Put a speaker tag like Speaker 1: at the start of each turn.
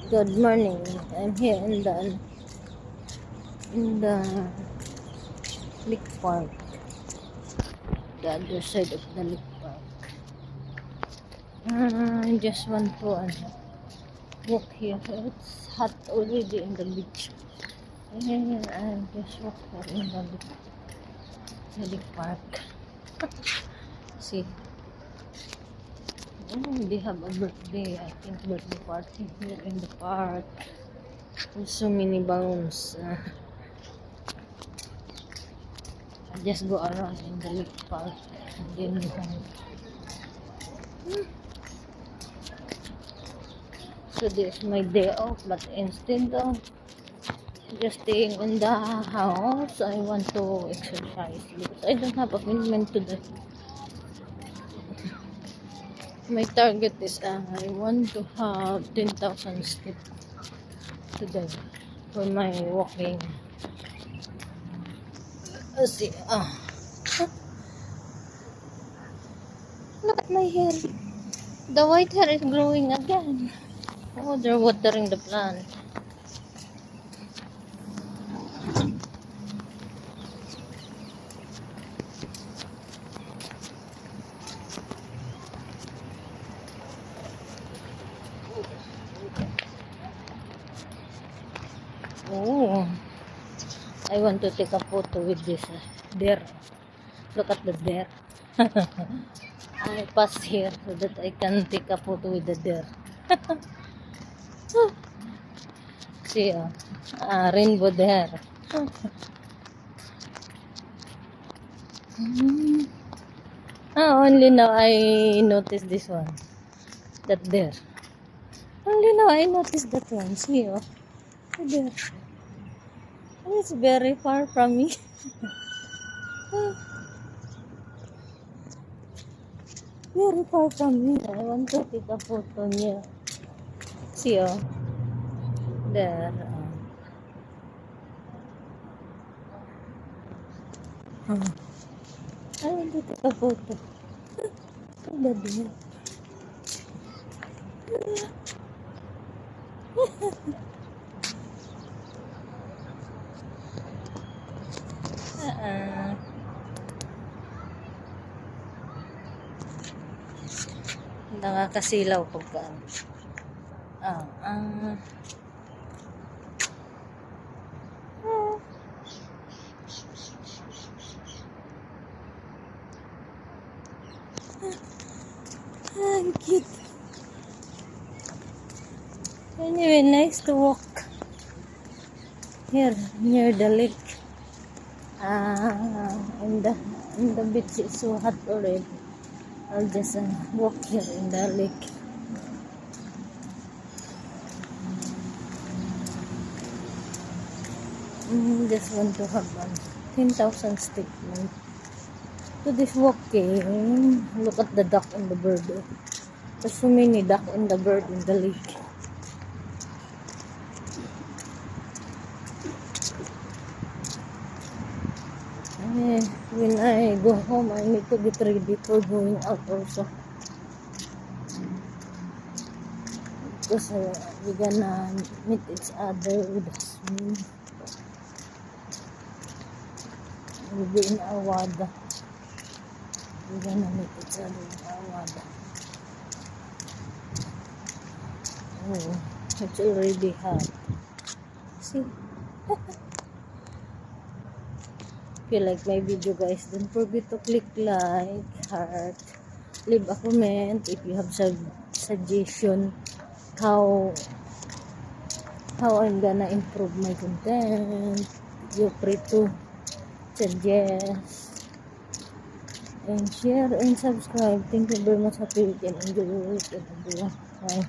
Speaker 1: Good morning. I'm here in the lake park, the other side of the lake park. I just want to walk here. It's hot already in the beach. And I just walk here in the lake park. See, they have a birthday. I think birthday party here in the park. There's so many balloons. I just go around in the lake park and then home. So this is my day off, but instead of just staying in the house, I want to exercise because I don't have a commitment today. My target is I want to have 10,000 steps today for my walking. Let's see. Look at my hair. The white hair is growing again. Oh, they're watering the plant. Oh, I want to take a photo with this deer. Look at the deer. I pass here so that I can take a photo with the deer. See, rainbow deer. Only now I noticed this one. That deer. Only now I noticed that one. See, there. It's very far from me. Very far from me. I want to take a photo niya. See, there. I want to take a photo. The deer. Nakakasilaw pagka cute. Anyway, nice to walk here near the lake. And the beach is so hot already. I'll just walk here in the lake. Just want to have 10,000 steps to this walking. Look at the duck and the bird. There's so many duck and the bird in the lake. When I go home, I need to get ready for going out also. Because we're gonna meet each other with husband. We'll be in Awada. We're gonna meet each other in Awada. Oh, it's already hot. See? If you like my video, guys, don't forget to click like, heart, leave a comment if you have suggestion how I'm gonna improve my content. You're free to suggest and share and subscribe. Thank you very much. Happy weekend. Enjoy your weekend, everyone. Bye.